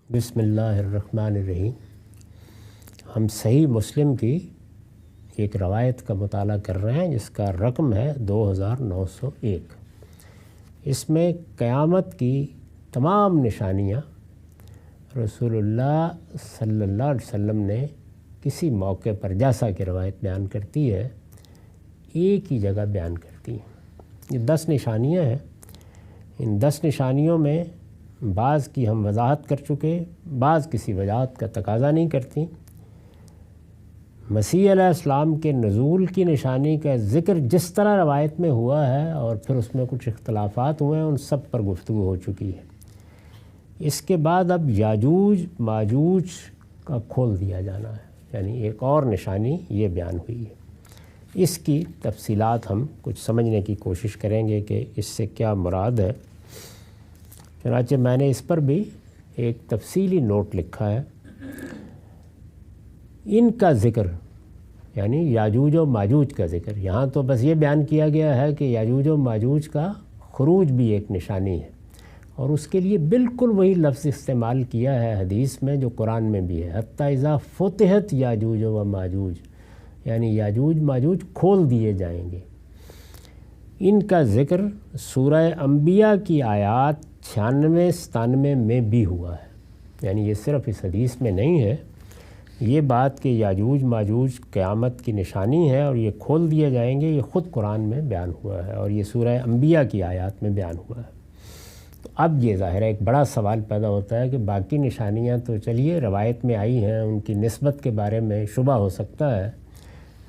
بسم اللہ الرحمن الرحیم۔ ہم صحیح مسلم کی ایک روایت کا مطالعہ کر رہے ہیں جس کا رقم ہے 2901۔ اس میں قیامت کی تمام نشانیاں رسول اللہ صلی اللہ علیہ وسلم نے کسی موقع پر، جیسا کہ روایت بیان کرتی ہے، ایک ہی جگہ بیان کرتی ہیں۔ یہ 10 نشانیاں ہیں۔ ان 10 نشانیوں میں بعض کی ہم وضاحت کر چکے، بعض کسی وضاحت کا تقاضا نہیں کرتی۔ مسیح علیہ السلام کے نزول کی نشانی کا ذکر جس طرح روایت میں ہوا ہے اور پھر اس میں کچھ اختلافات ہوئے ہیں، ان سب پر گفتگو ہو چکی ہے۔ اس کے بعد اب یاجوج ماجوج کا کھول دیا جانا ہے، یعنی ایک اور نشانی یہ بیان ہوئی ہے۔ اس کی تفصیلات ہم کچھ سمجھنے کی کوشش کریں گے کہ اس سے کیا مراد ہے۔ چنانچہ میں نے اس پر بھی ایک تفصیلی نوٹ لکھا ہے۔ ان کا ذکر، یعنی یاجوج و ماجوج کا ذکر، یہاں تو بس یہ بیان کیا گیا ہے کہ یاجوج و ماجوج کا خروج بھی ایک نشانی ہے، اور اس کے لیے بالکل وہی لفظ استعمال کیا ہے حدیث میں جو قرآن میں بھی ہے، حتی اذا فتحت یاجوج و ماجوج، یعنی یاجوج ماجوج کھول دیے جائیں گے۔ ان کا ذکر سورہ انبیاء کی آیات 96-97 میں بھی ہوا ہے، یعنی یہ صرف اس حدیث میں نہیں ہے۔ یہ بات کہ یاجوج ماجوج قیامت کی نشانی ہے اور یہ کھول دیے جائیں گے، یہ خود قرآن میں بیان ہوا ہے اور یہ سورہ انبیاء کی آیات میں بیان ہوا ہے۔ تو اب یہ ظاہر ہے ایک بڑا سوال پیدا ہوتا ہے کہ باقی نشانیاں تو چلیے روایت میں آئی ہیں، ان کی نسبت کے بارے میں شبہ ہو سکتا ہے،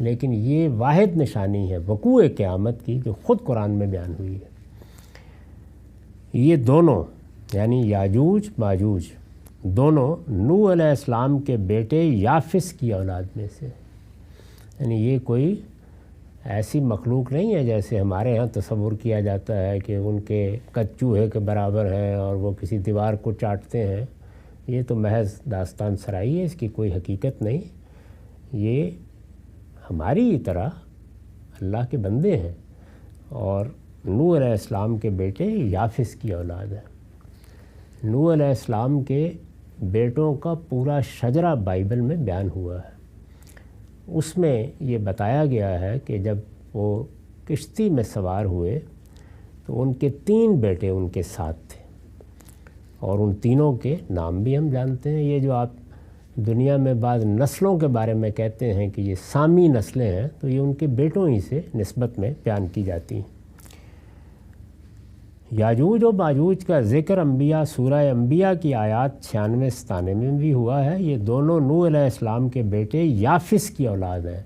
لیکن یہ واحد نشانی ہے وقوع قیامت کی جو خود قرآن میں بیان ہوئی ہے۔ یہ دونوں یعنی یاجوج ماجوج دونوں نوح علیہ السلام کے بیٹے یافس کی اولاد میں سے، یعنی یہ کوئی ایسی مخلوق نہیں ہے جیسے ہمارے ہاں تصور کیا جاتا ہے کہ ان کے قد چوہے کے برابر ہیں اور وہ کسی دیوار کو چاٹتے ہیں۔ یہ تو محض داستان سرائی ہے، اس کی کوئی حقیقت نہیں۔ یہ ہماری ہی طرح اللہ کے بندے ہیں اور نوح علیہ السلام کے بیٹے یافس کی اولاد ہے۔ نوح علیہ السلام کے بیٹوں کا پورا شجرہ بائبل میں بیان ہوا ہے۔ اس میں یہ بتایا گیا ہے کہ جب وہ کشتی میں سوار ہوئے تو ان کے 3 بیٹے ان کے ساتھ تھے، اور ان تینوں کے نام بھی ہم جانتے ہیں۔ یہ جو آپ دنیا میں بعض نسلوں کے بارے میں کہتے ہیں کہ یہ سامی نسلیں ہیں، تو یہ ان کے بیٹوں ہی سے نسبت میں بیان کی جاتی ہیں۔ یاجوج و ماجوج کا ذکر سورہ انبیاء کی آیات 96-97 میں بھی ہوا ہے۔ یہ دونوں نوح علیہ السلام کے بیٹے یافس کی اولاد ہیں،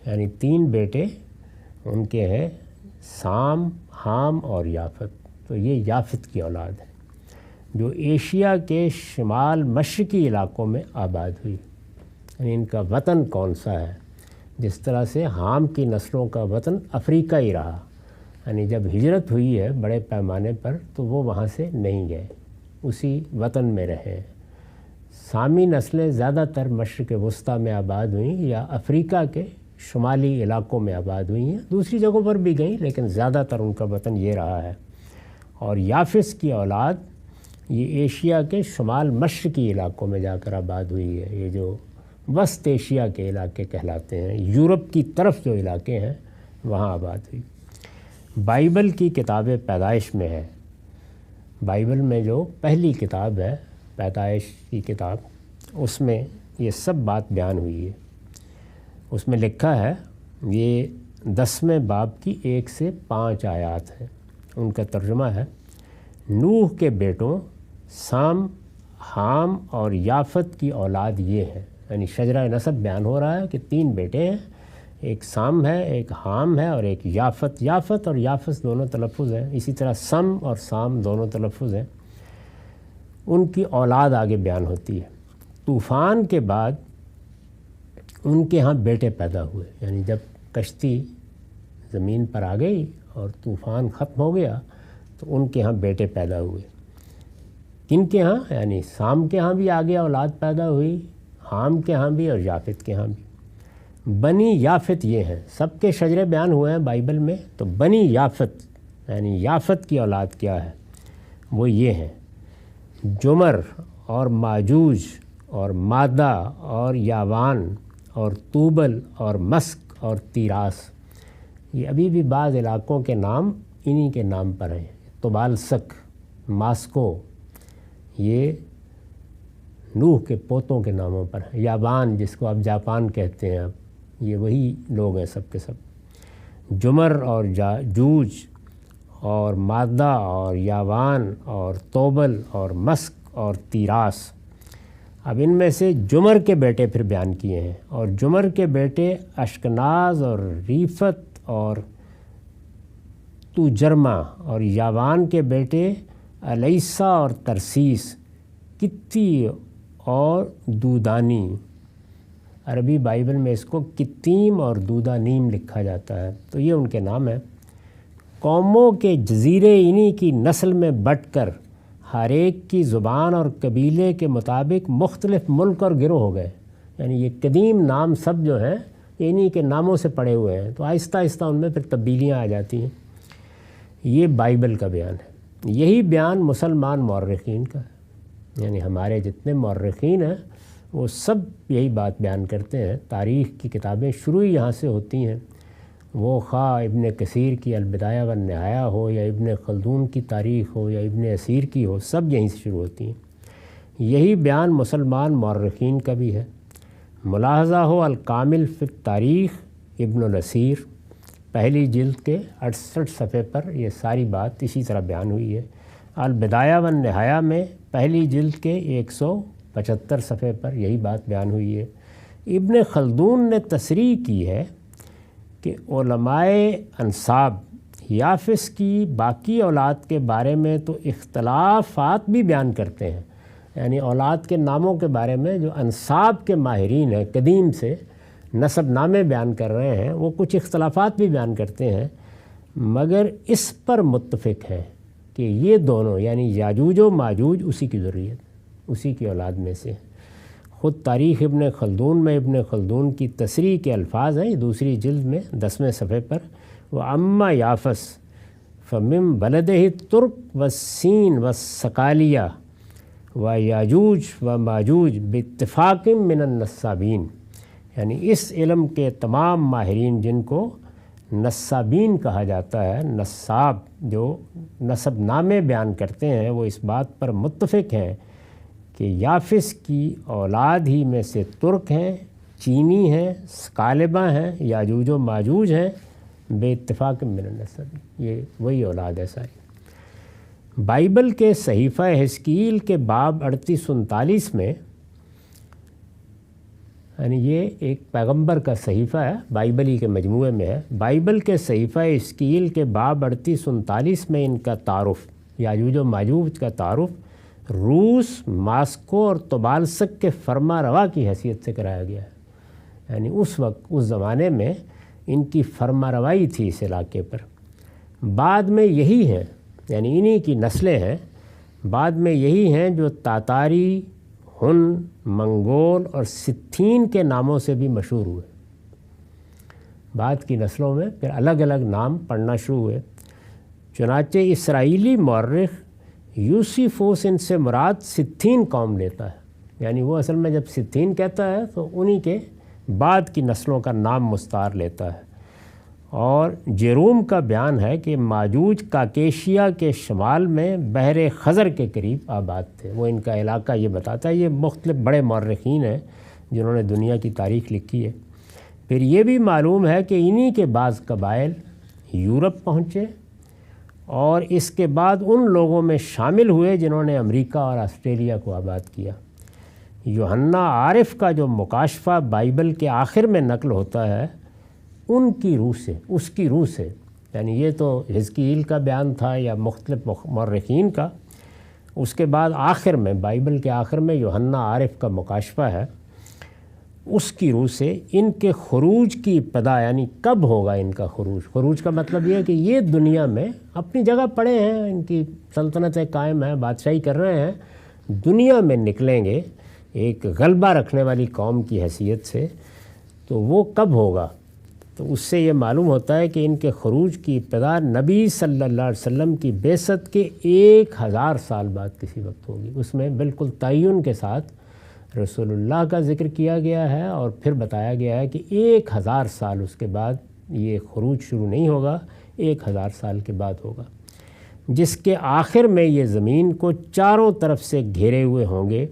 یعنی 3 بیٹے ان کے ہیں، سام، حام اور یافت۔ تو یہ یافت کی اولاد ہے جو ایشیا کے شمال مشرقی علاقوں میں آباد ہوئی، یعنی ان کا وطن کون سا ہے؟ جس طرح سے حام کی نسلوں کا وطن افریقہ ہی رہا، یعنی جب ہجرت ہوئی ہے بڑے پیمانے پر تو وہ وہاں سے نہیں گئے، اسی وطن میں رہے۔ سامی نسلیں زیادہ تر مشرق وسطیٰ میں آباد ہوئیں یا افریقہ کے شمالی علاقوں میں آباد ہوئی ہیں، دوسری جگہوں پر بھی گئیں لیکن زیادہ تر ان کا وطن یہ رہا ہے۔ اور یافس کی اولاد یہ ایشیا کے شمال مشرقی علاقوں میں جا کر آباد ہوئی ہے، یہ جو وسط ایشیا کے علاقے کہلاتے ہیں، یورپ کی طرف جو علاقے ہیں وہاں آباد ہوئی۔ بائبل کی کتاب پیدائش میں ہے، بائبل میں جو پہلی کتاب ہے پیدائش کی کتاب، اس میں یہ سب بات بیان ہوئی ہے۔ اس میں لکھا ہے، یہ 10ویں باب کی 1 سے 5 آیات ہیں۔ ان کا ترجمہ ہے، نوح کے بیٹوں سام، حام اور یافت کی اولاد یہ ہے، یعنی شجرہ نسب بیان ہو رہا ہے کہ 3 بیٹے ہیں، ایک سام ہے، ایک حام ہے اور ایک یافت۔ یافت اور یافس دونوں تلفظ ہیں، اسی طرح سم اور سام دونوں تلفظ ہیں۔ ان کی اولاد آگے بیان ہوتی ہے۔ طوفان کے بعد ان کے ہاں بیٹے پیدا ہوئے، یعنی جب کشتی زمین پر آ گئی اور طوفان ختم ہو گیا تو ان کے ہاں بیٹے پیدا ہوئے۔ کن کے ہاں؟ یعنی سام کے ہاں بھی آگے اولاد پیدا ہوئی، حام کے ہاں بھی اور یافت کے ہاں بھی۔ بنی یافت یہ ہیں، سب کے شجرے بیان ہوئے ہیں بائبل میں، تو بنی یافت یعنی یافت کی اولاد کیا ہے؟ وہ یہ ہیں، جمر اور ماجوج اور مادہ اور یاوان اور توبل اور مسک اور تیراس، یہ ابھی بھی بعض علاقوں کے نام انہی کے نام پر ہیں۔ طبالسک، ماسکو، یہ نوح کے پوتوں کے ناموں پر ہیں۔ یابان جس کو آپ جاپان کہتے ہیں، اب یہ وہی لوگ ہیں سب کے سب۔ جمر اور جوج اور مادہ اور یاوان اور توبل اور مسک اور تیراس۔ اب ان میں سے جمر کے بیٹے پھر بیان کیے ہیں، اور جمر کے بیٹے اشکناز اور ریفت اور توجرما، اور یاوان کے بیٹے الیسا اور ترسیس، کتی اور دودانی۔ عربی بائبل میں اس کو کتیم اور دودانیم لکھا جاتا ہے، تو یہ ان کے نام ہیں۔ قوموں کے جزیرے انہی کی نسل میں بٹ کر ہر ایک کی زبان اور قبیلے کے مطابق مختلف ملک اور گروہ ہو گئے، یعنی یہ قدیم نام سب جو ہیں یہ انہی کے ناموں سے پڑے ہوئے ہیں، تو آہستہ آہستہ ان میں پھر تبدیلیاں آ جاتی ہیں۔ یہ بائبل کا بیان ہے۔ یہی بیان مسلمان مورخین کا ہے، یعنی ہمارے جتنے مورخین ہیں وہ سب یہی بات بیان کرتے ہیں۔ تاریخ کی کتابیں شروع ہی یہاں سے ہوتی ہیں، وہ خواہ ابن کثیر کی البدایہ والنہایہ ہو یا ابن خلدون کی تاریخ ہو یا ابن اسیر کی ہو، سب یہیں سے شروع ہوتی ہیں۔ یہی بیان مسلمان مورخین کا بھی ہے۔ ملاحظہ ہو الکامل فی التاریخ ابن الاسیر، پہلی جلد کے 68 صفحے پر یہ ساری بات اسی طرح بیان ہوئی ہے۔ البدایہ والنہایہ میں پہلی جلد کے 175 صفحے پر یہی بات بیان ہوئی ہے۔ ابن خلدون نے تصریح کی ہے کہ علماء انساب یافس کی باقی اولاد کے بارے میں تو اختلافات بھی بیان کرتے ہیں، یعنی اولاد کے ناموں کے بارے میں جو انساب کے ماہرین ہیں، قدیم سے نسب نامے بیان کر رہے ہیں، وہ کچھ اختلافات بھی بیان کرتے ہیں، مگر اس پر متفق ہیں کہ یہ دونوں یعنی یاجوج و ماجوج اسی کی ذریت، اسی کی اولاد میں سے۔ خود تاریخ ابن خلدون میں ابن خلدون کی تصریح کے الفاظ ہیں، دوسری جلد میں 10ویں صفحے پر، وَأَمَّا یافس فَمِن بَلَدِهِ تُرْک وَالسِّین وَالسَّقَالِیَہ وَیاجوج وَماجوج بِاتِّفَاقٍ مِّنَ النَّسَّابِین، یعنی اس علم کے تمام ماہرین جن کو نسابین کہا جاتا ہے، نساب جو نسب نامے بیان کرتے ہیں، وہ اس بات پر متفق ہیں کہ یافس کی اولاد ہی میں سے ترک ہیں، چینی ہیں، سکالبہ ہیں، یاجوج و ماجوج ہیں، بے اتفاق من النسب، یہ وہی اولاد ہے ساری۔ بائبل کے صحیفہ حزقیل کے باب 38-39 میں، یعنی یہ ایک پیغمبر کا صحیفہ ہے، بائبل ہی کے مجموعے میں ہے۔ بائبل کے صحیفہ حزقیل کے باب 38-39 میں ان کا تعارف، یاجوج و ماجوج کا تعارف روس، ماسکو اور طبالسک کے فرما روا کی حیثیت سے کرایا گیا ہے، یعنی اس وقت اس زمانے میں ان کی فرما روائی تھی اس علاقے پر۔ بعد میں یہی ہیں، یعنی انہی کی نسلیں ہیں، بعد میں یہی ہیں جو تاتاری، ہن، منگول اور ستھین کے ناموں سے بھی مشہور ہوئے۔ بعد کی نسلوں میں پھر الگ الگ نام پڑھنا شروع ہوئے۔ چنانچہ اسرائیلی مورخ یوسیفوس ان سے مراد ستھین قوم لیتا ہے، یعنی وہ اصل میں جب ستھین کہتا ہے تو انہی کے بعد کی نسلوں کا نام مستعار لیتا ہے۔ اور جیروم کا بیان ہے کہ ماجوج کاکیشیا کے شمال میں بحر خزر کے قریب آباد تھے، وہ ان کا علاقہ یہ بتاتا ہے۔ یہ مختلف بڑے مورخین ہیں جنہوں نے دنیا کی تاریخ لکھی ہے۔ پھر یہ بھی معلوم ہے کہ انہی کے بعض قبائل یورپ پہنچے اور اس کے بعد ان لوگوں میں شامل ہوئے جنہوں نے امریکہ اور آسٹریلیا کو آباد کیا۔ یوحنا عارف کا جو مکاشفہ بائبل کے آخر میں نقل ہوتا ہے، ان کی روح سے، اس کی روح سے، یعنی یہ تو حزقیل کا بیان تھا یا مختلف مورخین کا، اس کے بعد آخر میں بائبل کے آخر میں یوحنا عارف کا مکاشفہ ہے، اس کی روح سے ان کے خروج کی ابتدا، یعنی کب ہوگا ان کا خروج۔ خروج کا مطلب یہ ہے کہ یہ دنیا میں اپنی جگہ پڑے ہیں، ان کی سلطنتیں قائم ہیں، بادشاہی کر رہے ہیں، دنیا میں نکلیں گے ایک غلبہ رکھنے والی قوم کی حیثیت سے، تو وہ کب ہوگا؟ تو اس سے یہ معلوم ہوتا ہے کہ ان کے خروج کی ابتدا نبی صلی اللہ علیہ وسلم کی بعثت کے 1000 سال بعد کسی وقت ہوگی۔ اس میں بالکل تعین کے ساتھ رسول اللہ کا ذکر کیا گیا ہے اور پھر بتایا گیا ہے کہ 1000 سال اس کے بعد یہ خروج شروع نہیں ہوگا، 1000 سال کے بعد ہوگا، جس کے آخر میں یہ زمین کو چاروں طرف سے گھیرے ہوئے ہوں گے۔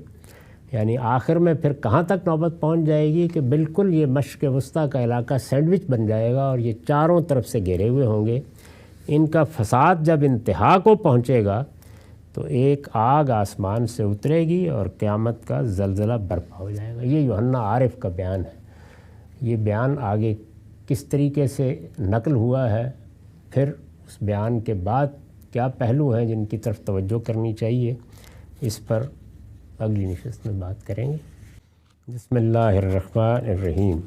یعنی آخر میں پھر کہاں تک نوبت پہنچ جائے گی کہ بالکل یہ مشرق وسطیٰ کا علاقہ سینڈوچ بن جائے گا اور یہ چاروں طرف سے گھیرے ہوئے ہوں گے۔ ان کا فساد جب انتہا کو پہنچے گا تو ایک آگ آسمان سے اترے گی اور قیامت کا زلزلہ برپا ہو جائے گا۔ یہ یوحنا عارف کا بیان ہے۔ یہ بیان آگے کس طریقے سے نقل ہوا ہے، پھر اس بیان کے بعد کیا پہلو ہیں جن کی طرف توجہ کرنی چاہیے، اس پر اگلی نشست میں بات کریں گے۔ بسم اللہ الرحمن الرحیم۔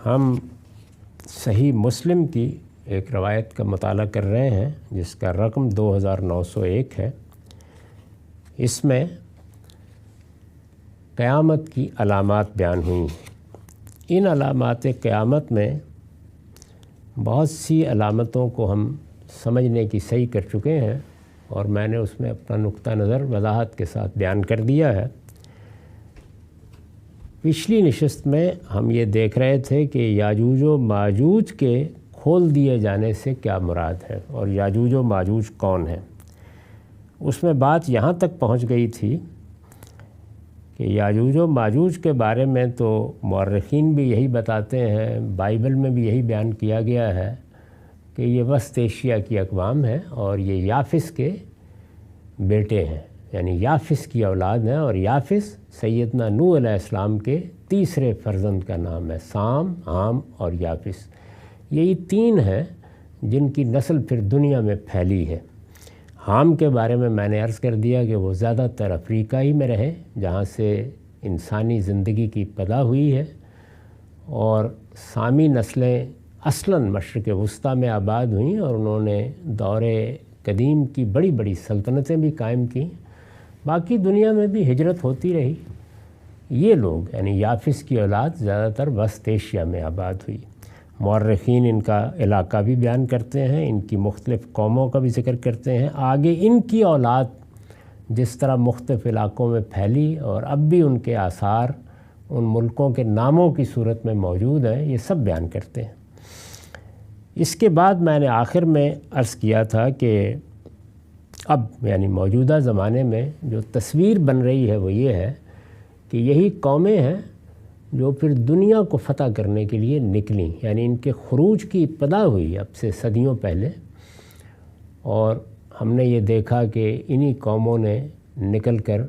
ہم صحیح مسلم کی ایک روایت کا مطالعہ کر رہے ہیں جس کا رقم 2901 ہے۔ اس میں قیامت کی علامات بیان ہوئی ہیں۔ ان علامات قیامت میں بہت سی علامتوں کو ہم سمجھنے کی صحیح کر چکے ہیں اور میں نے اس میں اپنا نقطہ نظر وضاحت کے ساتھ بیان کر دیا ہے۔ پچھلی نشست میں ہم یہ دیکھ رہے تھے کہ یاجوج و ماجوج کے کھول دیے جانے سے کیا مراد ہے اور یاجوج و ماجوج کون ہیں۔ اس میں بات یہاں تک پہنچ گئی تھی کہ یاجوج و ماجوج کے بارے میں تو مورخین بھی یہی بتاتے ہیں، بائبل میں بھی یہی بیان کیا گیا ہے کہ یہ وسط ایشیا کی اقوام ہے اور یہ یافس کے بیٹے ہیں، یعنی یافس کی اولاد ہیں، اور یافس سیدنا نوح علیہ السلام کے تیسرے فرزند کا نام ہے، سام، حام اور یافس۔ یہی 3 ہیں جن کی نسل پھر دنیا میں پھیلی ہے۔ حام کے بارے میں نے عرض کر دیا کہ وہ زیادہ تر افریقہ ہی میں رہے جہاں سے انسانی زندگی کی ابتدا ہوئی ہے، اور سامی نسلیں اصلاً مشرق وسطیٰ میں آباد ہوئیں اور انہوں نے دور قدیم کی بڑی بڑی سلطنتیں بھی قائم کیں۔ باقی دنیا میں بھی ہجرت ہوتی رہی۔ یہ لوگ یعنی یافس کی اولاد زیادہ تر وسط ایشیا میں آباد ہوئی۔ مورخین ان کا علاقہ بھی بیان کرتے ہیں، ان کی مختلف قوموں کا بھی ذکر کرتے ہیں۔ آگے ان کی اولاد جس طرح مختلف علاقوں میں پھیلی اور اب بھی ان کے آثار ان ملکوں کے ناموں کی صورت میں موجود ہیں، یہ سب بیان کرتے ہیں۔ اس کے بعد میں نے آخر میں عرض کیا تھا کہ اب یعنی موجودہ زمانے میں جو تصویر بن رہی ہے وہ یہ ہے کہ یہی قومیں ہیں جو پھر دنیا کو فتح کرنے کے لیے نکلیں، یعنی ان کے خروج کی ابتدا ہوئی اب سے صدیوں پہلے، اور ہم نے یہ دیکھا کہ انہی قوموں نے نکل کر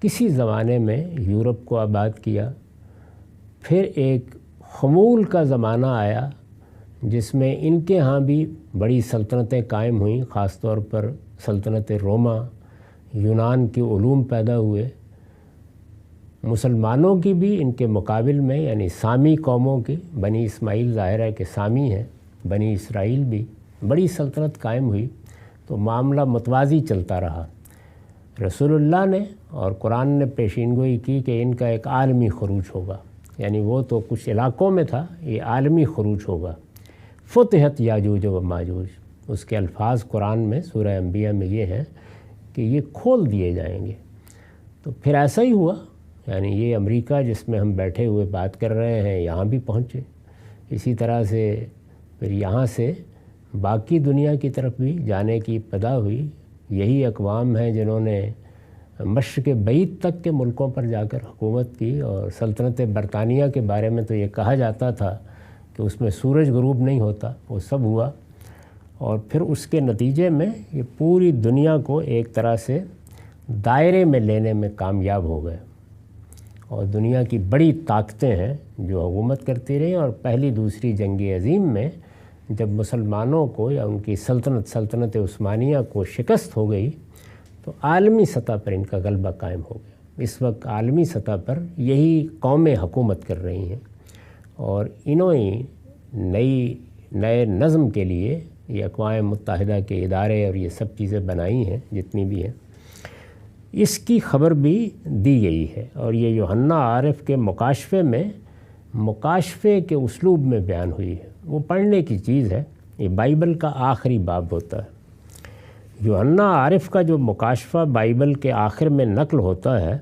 کسی زمانے میں یورپ کو آباد کیا۔ پھر ایک خمول کا زمانہ آیا جس میں ان کے ہاں بھی بڑی سلطنتیں قائم ہوئیں، خاص طور پر سلطنت روما، یونان کے علوم پیدا ہوئے۔ مسلمانوں کی بھی ان کے مقابل میں یعنی سامی قوموں کی، بنی اسماعیل ظاہر ہے کہ سامی ہیں، بنی اسرائیل بھی بڑی سلطنت قائم ہوئی، تو معاملہ متوازی چلتا رہا۔ رسول اللہ نے اور قرآن نے پیشین گوئی کی کہ ان کا ایک عالمی خروج ہوگا، یعنی وہ تو کچھ علاقوں میں تھا، یہ عالمی خروج ہوگا۔ فتحت یاجوج و ماجوج، اس کے الفاظ قرآن میں سورہ انبیاء میں یہ ہیں کہ یہ کھول دیے جائیں گے۔ تو پھر ایسا ہی ہوا، یعنی یہ امریکہ جس میں ہم بیٹھے ہوئے بات کر رہے ہیں یہاں بھی پہنچے، اسی طرح سے پھر یہاں سے باقی دنیا کی طرف بھی جانے کی ابتدا ہوئی۔ یہی اقوام ہیں جنہوں نے مشرق بعید تک کے ملکوں پر جا کر حکومت کی، اور سلطنت برطانیہ کے بارے میں تو یہ کہا جاتا تھا کہ اس میں سورج غروب نہیں ہوتا، وہ سب ہوا، اور پھر اس کے نتیجے میں یہ پوری دنیا کو ایک طرح سے دائرے میں لینے میں کامیاب ہو گئے، اور دنیا کی بڑی طاقتیں ہیں جو حکومت کرتی رہیں، اور پہلی دوسری جنگ عظیم میں جب مسلمانوں کو یا ان کی سلطنت عثمانیہ کو شکست ہو گئی تو عالمی سطح پر ان کا غلبہ قائم ہو گیا۔ اس وقت عالمی سطح پر یہی قومیں حکومت کر رہی ہیں، اور انہوں ہی نئے نظم کے لیے یہ اقوام متحدہ کے ادارے اور یہ سب چیزیں بنائی ہیں جتنی بھی ہیں۔ اس کی خبر بھی دی گئی ہے، اور یہ یوحنا عارف کے مکاشفے میں مکاشفے کے اسلوب میں بیان ہوئی ہے، وہ پڑھنے کی چیز ہے۔ یہ بائبل کا آخری باب ہوتا ہے۔ یوحنا عارف کا جو مکاشفہ بائبل کے آخر میں نقل ہوتا ہے،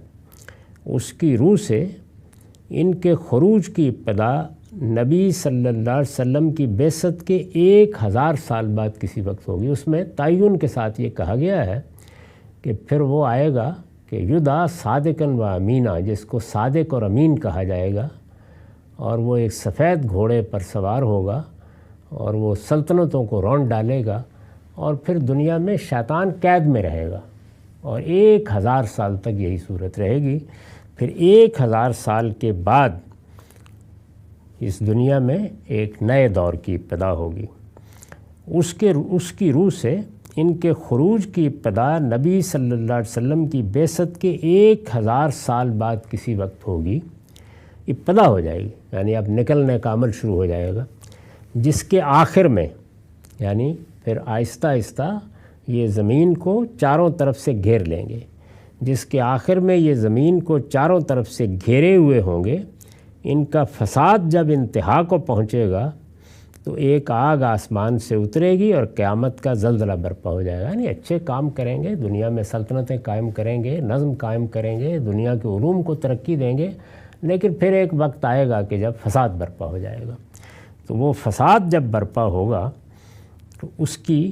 اس کی روح سے ان کے خروج کی ابتدا نبی صلی اللہ علیہ وسلم کی بعثت کے 1000 سال بعد کسی وقت ہوگی۔ اس میں تعین کے ساتھ یہ کہا گیا ہے کہ پھر وہ آئے گا کہ یدعا صادقاً و امینہ، جس کو صادق اور امین کہا جائے گا، اور وہ ایک سفید گھوڑے پر سوار ہوگا اور وہ سلطنتوں کو رونڈ ڈالے گا، اور پھر دنیا میں شیطان قید میں رہے گا، اور 1000 سال تک یہی صورت رہے گی۔ پھر 1000 سال کے بعد اس دنیا میں ایک نئے دور کی ابتدا ہوگی۔ اس کی روح سے ان کے خروج کی ابتدا نبی صلی اللہ علیہ وسلم کی بعثت کے 1000 سال بعد کسی وقت ہوگی، ابتدا ہو جائے گی، یعنی اب نکلنے کا عمل شروع ہو جائے گا، جس کے آخر میں یعنی پھر آہستہ آہستہ یہ زمین کو چاروں طرف سے گھیر لیں گے، جس کے آخر میں یہ زمین کو چاروں طرف سے گھیرے ہوئے ہوں گے۔ ان کا فساد جب انتہا کو پہنچے گا تو ایک آگ آسمان سے اترے گی اور قیامت کا زلزلہ برپا ہو جائے گا۔ یعنی اچھے کام کریں گے، دنیا میں سلطنتیں قائم کریں گے، نظم قائم کریں گے، دنیا کے علوم کو ترقی دیں گے، لیکن پھر ایک وقت آئے گا کہ جب فساد برپا ہو جائے گا۔ تو وہ فساد جب برپا ہوگا تو اس کی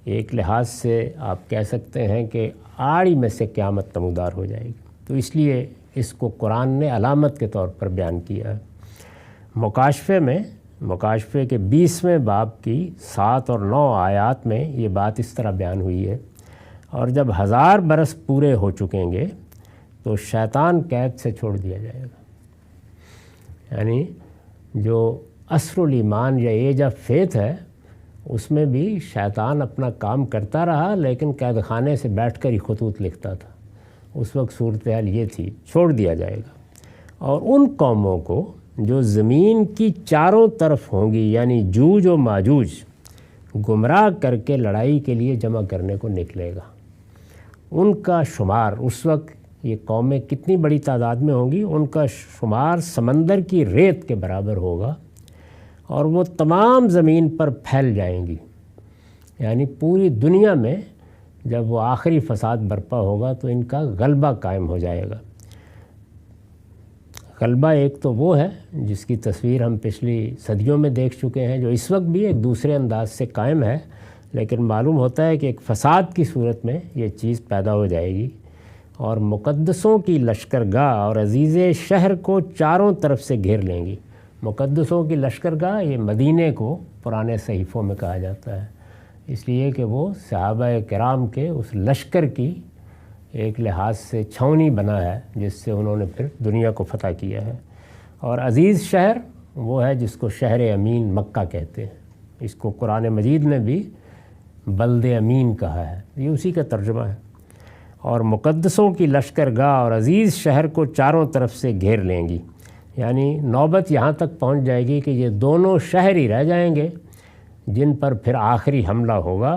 ایک لحاظ سے آپ کہہ سکتے ہیں کہ آڑی میں سے قیامت نمودار ہو جائے گی۔ تو اس لیے اس کو قرآن نے علامت کے طور پر بیان کیا ہے۔ مکاشفے کے 20ویں باب کی 7 اور 9 آیات میں یہ بات اس طرح بیان ہوئی ہے، اور جب 1000 برس پورے ہو چکیں گے تو شیطان قید سے چھوڑ دیا جائے گا۔ یعنی جو عصر الایمان یا ایج آف فیتھ ہے، اس میں بھی شیطان اپنا کام کرتا رہا، لیکن قید خانے سے بیٹھ کر ہی خطوط لکھتا تھا۔ اس وقت صورتحال یہ تھی، چھوڑ دیا جائے گا۔ اور ان قوموں کو جو زمین کی چاروں طرف ہوں گی، یعنی جوج و ماجوج، گمراہ کر کے لڑائی کے لیے جمع کرنے کو نکلے گا۔ ان کا شمار اس وقت، یہ قومیں کتنی بڑی تعداد میں ہوں گی، ان کا شمار سمندر کی ریت کے برابر ہوگا، اور وہ تمام زمین پر پھیل جائیں گی۔ یعنی پوری دنیا میں جب وہ آخری فساد برپا ہوگا تو ان کا غلبہ قائم ہو جائے گا۔ غلبہ ایک تو وہ ہے جس کی تصویر ہم پچھلی صدیوں میں دیکھ چکے ہیں، جو اس وقت بھی ایک دوسرے انداز سے قائم ہے، لیکن معلوم ہوتا ہے کہ ایک فساد کی صورت میں یہ چیز پیدا ہو جائے گی، اور مقدسوں کی لشکرگاہ اور عزیز شہر کو چاروں طرف سے گھیر لیں گی۔ مقدسوں کی لشکرگاہ، یہ مدینے کو پرانے صحیفوں میں کہا جاتا ہے، اس لیے کہ وہ صحابہ کرام کے اس لشکر کی ایک لحاظ سے چھاؤنی بنا ہے، جس سے انہوں نے پھر دنیا کو فتح کیا ہے۔ اور عزیز شہر وہ ہے جس کو شہر امین مکہ کہتے ہیں، اس کو قرآن مجید نے بھی بلد امین کہا ہے، یہ اسی کا ترجمہ ہے۔ اور مقدسوں کی لشکرگاہ اور عزیز شہر کو چاروں طرف سے گھیر لیں گی، یعنی نوبت یہاں تک پہنچ جائے گی کہ یہ دونوں شہر ہی رہ جائیں گے جن پر پھر آخری حملہ ہوگا۔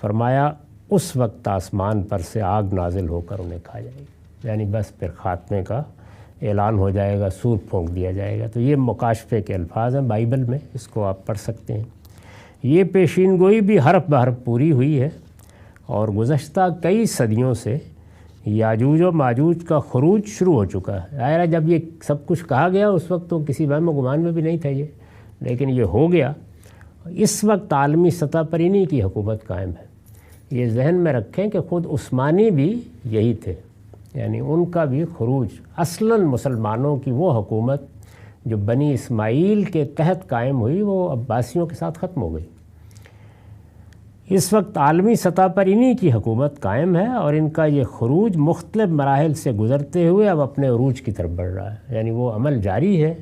فرمایا اس وقت آسمان پر سے آگ نازل ہو کر انہیں کھا جائے گی، یعنی بس پھر خاتمے کا اعلان ہو جائے گا، سور پھونک دیا جائے گا۔ تو یہ مکاشفے کے الفاظ ہیں بائبل میں، اس کو آپ پڑھ سکتے ہیں۔ یہ پیشین گوئی بھی حرف بحرف پوری ہوئی ہے، اور گزشتہ کئی صدیوں سے یاجوج و ماجوج کا خروج شروع ہو چکا ہے۔ ظاہر جب یہ سب کچھ کہا گیا اس وقت تو کسی وہم و گمان میں بھی نہیں تھا یہ، لیکن یہ ہو گیا۔ اس وقت عالمی سطح پر انہی کی حکومت قائم ہے۔ یہ ذہن میں رکھیں کہ خود عثمانی بھی یہی تھے، یعنی ان کا بھی خروج، اصلاً مسلمانوں کی وہ حکومت جو بنی اسماعیل کے تحت قائم ہوئی، وہ عباسیوں کے ساتھ ختم ہو گئی۔ اس وقت عالمی سطح پر انہی کی حکومت قائم ہے، اور ان کا یہ خروج مختلف مراحل سے گزرتے ہوئے اب اپنے عروج کی طرف بڑھ رہا ہے، یعنی وہ عمل جاری ہے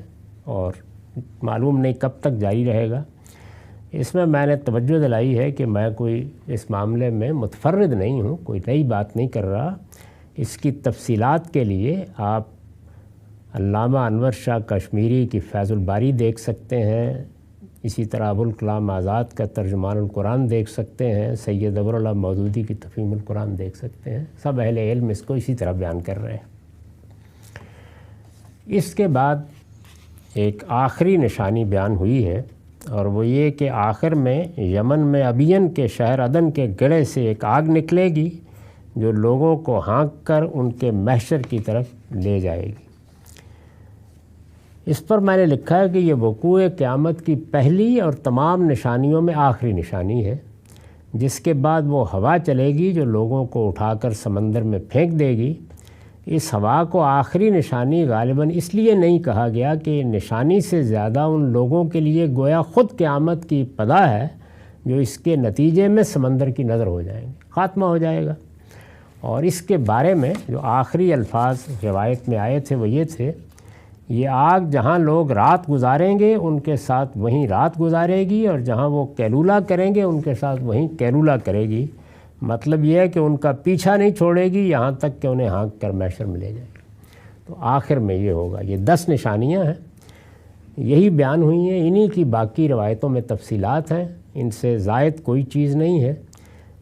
اور معلوم نہیں کب تک جاری رہے گا۔ اس میں نے توجہ دلائی ہے کہ میں کوئی اس معاملے میں متفرد نہیں ہوں، کوئی نئی بات نہیں کر رہا۔ اس کی تفصیلات کے لیے آپ علامہ انور شاہ کشمیری کی فیض الباری دیکھ سکتے ہیں، اسی طرح ابوالکلام آزاد کا ترجمان القرآن دیکھ سکتے ہیں، سید ابر اللہ مودودی کی تفہیم القرآن دیکھ سکتے ہیں۔ سب اہل علم اس کو اسی طرح بیان کر رہے ہیں۔ اس کے بعد ایک آخری نشانی بیان ہوئی ہے، اور وہ یہ کہ آخر میں یمن میں ابین کے شہر عدن کے گڑھے سے ایک آگ نکلے گی جو لوگوں کو ہانک کر ان کے محشر کی طرف لے جائے گی۔ اس پر میں نے لکھا ہے کہ یہ وقوع قیامت کی پہلی اور تمام نشانیوں میں آخری نشانی ہے، جس کے بعد وہ ہوا چلے گی جو لوگوں کو اٹھا کر سمندر میں پھینک دے گی۔ اس ہوا کو آخری نشانی غالباً اس لیے نہیں کہا گیا کہ نشانی سے زیادہ ان لوگوں کے لیے گویا خود قیامت کی ابتدا ہے جو اس کے نتیجے میں سمندر کی نظر ہو جائیں گے، خاتمہ ہو جائے گا۔ اور اس کے بارے میں جو آخری الفاظ روایت میں آئے تھے وہ یہ تھے، یہ آگ جہاں لوگ رات گزاریں گے ان کے ساتھ وہیں رات گزارے گی، اور جہاں وہ قیلولہ کریں گے ان کے ساتھ وہیں قیلولہ کرے گی۔ مطلب یہ ہے کہ ان کا پیچھا نہیں چھوڑے گی یہاں تک کہ انہیں ہانک کر محشر میں لے جائے گی۔ تو آخر میں یہ ہوگا۔ یہ 10 نشانیاں ہیں، یہی بیان ہوئی ہیں، انہی کی باقی روایتوں میں تفصیلات ہیں، ان سے زائد کوئی چیز نہیں ہے۔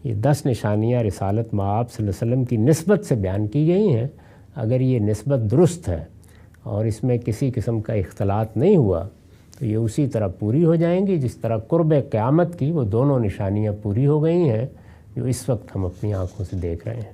یہ 10 نشانیاں رسالت مآب صلی اللہ علیہ وسلم کی نسبت سے بیان کی گئی ہیں۔ اگر یہ نسبت درست ہے اور اس میں کسی قسم کا اختلاط نہیں ہوا تو یہ اسی طرح پوری ہو جائیں گی جس طرح قرب قیامت کی وہ دونوں نشانیاں پوری ہو گئی ہیں جو اس وقت ہم اپنی آنکھوں سے دیکھ رہے ہیں۔